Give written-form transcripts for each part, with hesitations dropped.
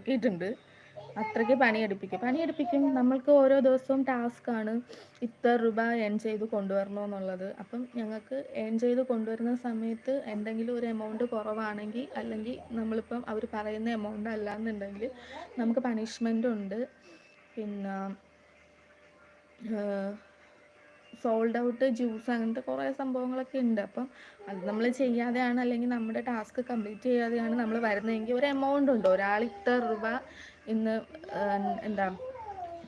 നോക്കിയിട്ടുണ്ട്. അത്രയ്ക്ക് പണിയെടുപ്പിക്കും. നമ്മൾക്ക് ഓരോ ദിവസവും ടാസ്ക്കാണ് ഇത്ര രൂപ ഏൺ ചെയ്ത് കൊണ്ടുവരണമെന്നുള്ളത്. അപ്പം ഞങ്ങൾക്ക് ഏൺ ചെയ്ത് കൊണ്ടുവരുന്ന സമയത്ത് എന്തെങ്കിലും ഒരു എമൗണ്ട് കുറവാണെങ്കിൽ, അല്ലെങ്കിൽ നമ്മളിപ്പം അവർ പറയുന്ന എമൗണ്ട് അല്ലാന്നുണ്ടെങ്കിൽ നമുക്ക് പണിഷ്മെൻ്റ് ഉണ്ട്. പിന്നെ സോൾഡ് ഔട്ട് ജ്യൂസ് അങ്ങനത്തെ കുറേ സംഭവങ്ങളൊക്കെ ഉണ്ട്. അപ്പം അത് നമ്മൾ ചെയ്യാതെയാണ്, അല്ലെങ്കിൽ നമ്മുടെ ടാസ്ക് കംപ്ലീറ്റ് ചെയ്യാതെയാണ് നമ്മൾ വരുന്നതെങ്കിൽ ഒരു എമൗണ്ട് ഉണ്ട്, ഒരാൾ ഇത്ര രൂപ ഇന്ന് എന്താ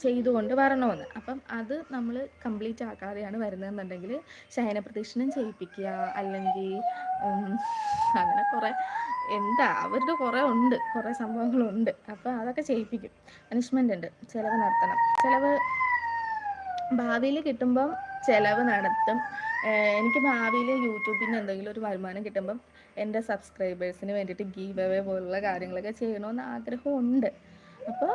ചെയ്തുകൊണ്ട് വരണമെന്ന്. അപ്പം അത് നമ്മൾ കംപ്ലീറ്റ് ആക്കാതെയാണ് വരുന്നതെന്നുണ്ടെങ്കിൽ ശയനപ്രദക്ഷിണം ചെയ്യിപ്പിക്കുക, അല്ലെങ്കിൽ അങ്ങനെ കുറേ അവരുടെ കുറേ സംഭവങ്ങളുണ്ട്. അപ്പോൾ അതൊക്കെ ചെയ്യിപ്പിക്കും. പണിഷ്മെൻ്റ് ഉണ്ട്. ചിലവ് നടത്തണം. ചിലവ് ഭാവിയിൽ കിട്ടുമ്പം ചിലവ് നടത്തും. എനിക്ക് ഭാവിയിൽ യൂട്യൂബിൽ നിന്ന് എന്തെങ്കിലും ഒരു വരുമാനം കിട്ടുമ്പം എൻ്റെ സബ്സ്ക്രൈബേഴ്സിന് വേണ്ടിയിട്ട് ഗീവ് അവേ പോലുള്ള കാര്യങ്ങളൊക്കെ ചെയ്യണമെന്ന് ആഗ്രഹമുണ്ട്. അപ്പോൾ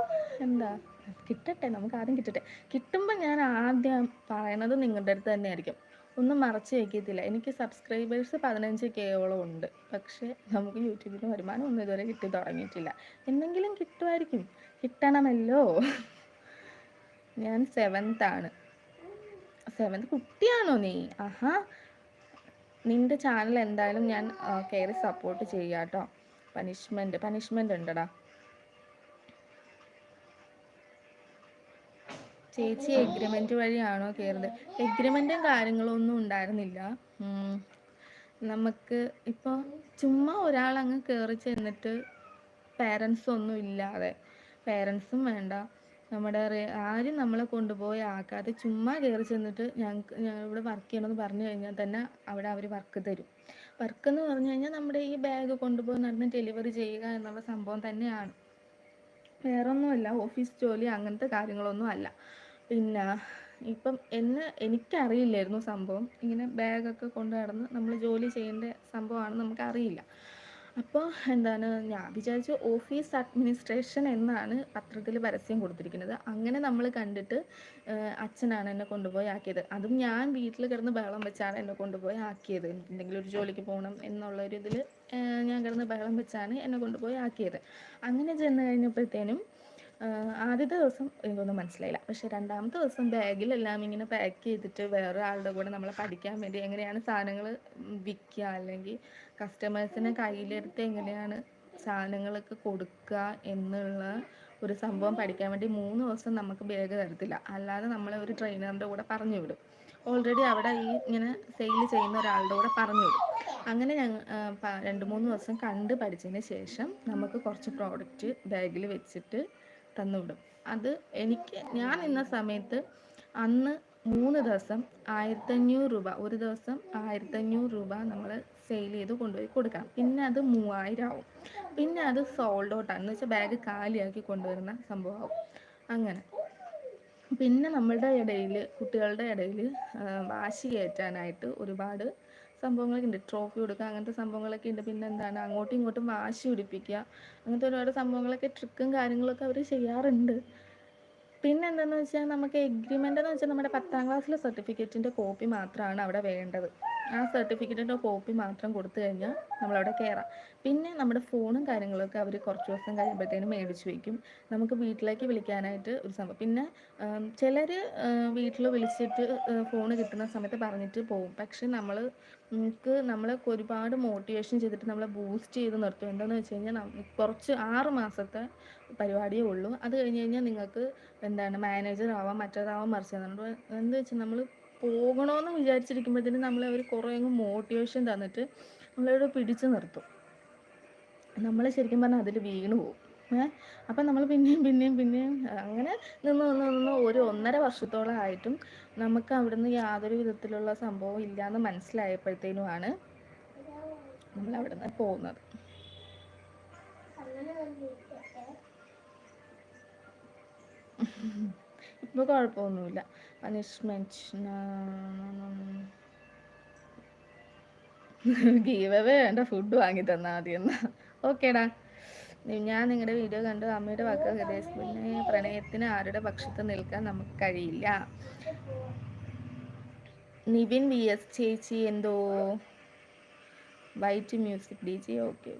കിട്ടട്ടെ, നമുക്ക് ആദ്യം കിട്ടട്ടെ. കിട്ടുമ്പോൾ ഞാൻ ആദ്യം പറയണത് നിങ്ങളുടെ അടുത്ത് തന്നെയായിരിക്കും. ഒന്നും മറച്ച് വയ്ക്കത്തില്ല. എനിക്ക് സബ്സ്ക്രൈബേഴ്സ് 15K ഉണ്ട്. പക്ഷേ നമുക്ക് യൂട്യൂബിൽ നിന്ന് വരുമാനം ഒന്നും ഇതുവരെ കിട്ടി തുടങ്ങിയിട്ടില്ല. എന്തെങ്കിലും കിട്ടുമായിരിക്കും. കിട്ടണമല്ലോ. ഞാൻ 7th ആണ്. 7th കുട്ടിയാണോ നീ? ആഹാ, നിൻ്റെ ചാനൽ എന്തായാലും ഞാൻ കയറി സപ്പോർട്ട് ചെയ്യാം കേട്ടോ. പണിഷ്മെൻ്റ് ഉണ്ടടാ. ചേച്ചി എഗ്രിമെൻ്റ് വഴിയാണോ കയറുന്നത്? എഗ്രിമെൻറ്റും കാര്യങ്ങളൊന്നും ഉണ്ടായിരുന്നില്ല. നമുക്ക് ഇപ്പോൾ ചുമ്മാ ഒരാളങ്ങ് കയറി ചെന്നിട്ട് പേരൻസൊന്നും ഇല്ലാതെ, പേരൻസും വേണ്ട, നമ്മുടെ ആരും നമ്മളെ കൊണ്ടുപോയി ആക്കാതെ ചുമ്മാ കയറി ചെന്നിട്ട് ഇവിടെ വർക്ക് ചെയ്യണമെന്ന് പറഞ്ഞു കഴിഞ്ഞാൽ തന്നെ അവിടെ അവർ വർക്ക് തരും. വർക്ക് എന്ന് പറഞ്ഞു കഴിഞ്ഞാൽ നമ്മുടെ ഈ ബാഗ് കൊണ്ടുപോയി നടന്ന് ഡെലിവറി ചെയ്യുക എന്നുള്ള സംഭവം തന്നെയാണ്. വേറൊന്നുമല്ല, ഓഫീസ് ജോലി അങ്ങനത്തെ കാര്യങ്ങളൊന്നും അല്ല. പിന്നെ ഇപ്പം എനിക്കറിയില്ലായിരുന്നു സംഭവം ഇങ്ങനെ ബാഗൊക്കെ കൊണ്ട് നടന്ന് നമ്മൾ ജോലി ചെയ്യേണ്ട സംഭവമാണെന്ന് നമുക്കറിയില്ല. അപ്പോൾ ഞാൻ വിചാരിച്ചു ഓഫീസ് അഡ്മിനിസ്ട്രേഷൻ എന്നാണ് പത്രത്തിൽ പരസ്യം കൊടുത്തിരിക്കുന്നത്. അങ്ങനെ നമ്മൾ കണ്ടിട്ട് അച്ഛനാണ് എന്നെ കൊണ്ടുപോയി ആക്കിയത്. അതും ഞാൻ വീട്ടിൽ കിടന്ന് ബഹളം വെച്ചാണ് എന്നെ കൊണ്ടുപോയി ആക്കിയത്. എന്തെങ്കിലും ഒരു ജോലിക്ക് പോകണം എന്നുള്ളൊരിതിൽ ഞാൻ കിടന്ന് ബഹളം വെച്ചാണ് എന്നെ കൊണ്ടുപോയി ആക്കിയത്. അങ്ങനെ ചെന്ന് കഴിഞ്ഞപ്പോഴത്തേനും ആദ്യത്തെ ദിവസം എനിക്കൊന്നും മനസ്സിലായില്ല. പക്ഷേ രണ്ടാമത്തെ ദിവസം ബാഗിലെല്ലാം ഇങ്ങനെ പാക്ക് ചെയ്തിട്ട് വേറെ ആളുടെ കൂടെ നമ്മളെ പഠിക്കാൻ വേണ്ടി എങ്ങനെയാണ് സാധനങ്ങൾ വിൽക്കുക, അല്ലെങ്കിൽ കസ്റ്റമേഴ്സിനെ കയ്യിലെടുത്ത് എങ്ങനെയാണ് സാധനങ്ങളൊക്കെ കൊടുക്കുക എന്നുള്ള ഒരു സംഭവം പഠിക്കാൻ വേണ്ടി 3 ദിവസം നമുക്ക് ബാഗ് തരത്തില്ല. അല്ലാതെ നമ്മളെ ഒരു ട്രെയിനറിൻ്റെ കൂടെ പറഞ്ഞു വിടും. ഓൾറെഡി അവിടെ ഇങ്ങനെ സെയിൽ ചെയ്യുന്ന ഒരാളുടെ കൂടെ പറഞ്ഞു വിടും. അങ്ങനെ ഞങ്ങൾ 2-3 ദിവസം കണ്ട് പഠിച്ചതിന് ശേഷം നമുക്ക് കുറച്ച് പ്രോഡക്റ്റ് ബാഗിൽ വെച്ചിട്ട് തന്നുവിടും. അത് ഞാൻ നിന്ന സമയത്ത് അന്ന് 3 ദിവസം 1500 രൂപ, ഒരു ദിവസം 1500 രൂപ നമ്മൾ സെയിൽ ചെയ്ത് കൊണ്ടുപോയി കൊടുക്കണം. പിന്നെ അത് 3000 ആവും. പിന്നെ അത് സോൾഡ് ഔട്ടാണ്, എന്ന് വെച്ചാൽ ബാഗ് കാലിയാക്കി കൊണ്ടുവരുന്ന സംഭവമാവും. അങ്ങനെ പിന്നെ നമ്മളുടെ ഇടയിൽ, കുട്ടികളുടെ ഇടയിൽ വാശി കയറ്റാനായിട്ട് ഒരുപാട് സംഭവങ്ങളൊക്കെ ഉണ്ട്. ട്രോഫി കൊടുക്കുക, അങ്ങനത്തെ സംഭവങ്ങളൊക്കെ ഉണ്ട്. പിന്നെ അങ്ങോട്ടും ഇങ്ങോട്ടും വാശി പിടിപ്പിക്കുക, അങ്ങനത്തെ ഒരുപാട് സംഭവങ്ങളൊക്കെ, ട്രിക്കും കാര്യങ്ങളൊക്കെ അവർ ചെയ്യാറുണ്ട്. പിന്നെ എന്താണെന്ന് വെച്ചാൽ നമുക്ക് എഗ്രിമെൻ്റ് എന്ന് വെച്ചാൽ നമ്മുടെ 10ാം ക്ലാസ്സിലെ സർട്ടിഫിക്കറ്റിൻ്റെ കോപ്പി മാത്രമാണ് അവിടെ വേണ്ടത്. ആ സർട്ടിഫിക്കറ്റിൻ്റെ കോപ്പി മാത്രം കൊടുത്തു കഴിഞ്ഞാൽ നമ്മളവിടെ കയറാം. പിന്നെ നമ്മുടെ ഫോണും കാര്യങ്ങളൊക്കെ അവർ കുറച്ച് ദിവസം കഴിയുമ്പോഴത്തേനും മേടിച്ച് വയ്ക്കും. നമുക്ക് വീട്ടിലേക്ക് വിളിക്കാനായിട്ട് ഒരു സംഭവം. പിന്നെ ചിലർ വീട്ടിൽ വിളിച്ചിട്ട് ഫോൺ കിട്ടുന്ന സമയത്ത് പറഞ്ഞിട്ട് പോകും. പക്ഷെ നമ്മളെ ഒരുപാട് മോട്ടിവേഷൻ ചെയ്തിട്ട് നമ്മളെ ബൂസ്റ്റ് ചെയ്ത് നിർത്തും. എന്താണെന്ന് വെച്ച് കഴിഞ്ഞാൽ കുറച്ച് 6 മാസത്തെ പരിപാടിയേ ഉള്ളൂ. അത് കഴിഞ്ഞ് കഴിഞ്ഞാൽ നിങ്ങൾക്ക് മാനേജർ ആവാം, മറ്റേതാവാം, മറിച്ചതാവാം. എന്താ വെച്ചാൽ നമ്മൾ പോകണമെന്ന് വിചാരിച്ചിരിക്കുമ്പോഴത്തേനും നമ്മളെ അവർ കുറേ അങ്ങ് മോട്ടിവേഷൻ തന്നിട്ട് നമ്മളവിടെ പിടിച്ചു നിർത്തും. നമ്മൾ ശരിക്കും പറഞ്ഞാൽ അതിൽ വീണ് പോകും. അപ്പം നമ്മൾ പിന്നെയും അങ്ങനെ നിന്ന് ഒരു 1.5 വർഷത്തോളം ആയിട്ടും നമുക്ക് അവിടുന്ന് യാതൊരു വിധത്തിലുള്ള സംഭവം ഇല്ലയെന്ന് മനസ്സിലായപ്പോഴത്തേനുമാണ് നമ്മൾ അവിടെ നിന്ന് പോകുന്നത്. ഇപ്പോൾ കുഴപ്പമൊന്നുമില്ല. പണിഷ്മെൻറ്റ് ഗീവ് അവേ വേണ്ട, ഫുഡ് വാങ്ങി തന്നാൽ മതി എന്നാ. ഓക്കേടാ. ഞാൻ നിങ്ങളുടെ വീഡിയോ കണ്ടു. അമ്മയുടെ വാക്ക് ഹൃദയസ്പർശിനി. പ്രണയത്തിന് ആരുടെ പക്ഷത്ത് നിൽക്കാൻ നമുക്ക് കഴിയില്ല. നിവിൻ VS ചേച്ചി എന്തോ വൈറ്റ് മ്യൂസിക് DJ. ഓക്കെ.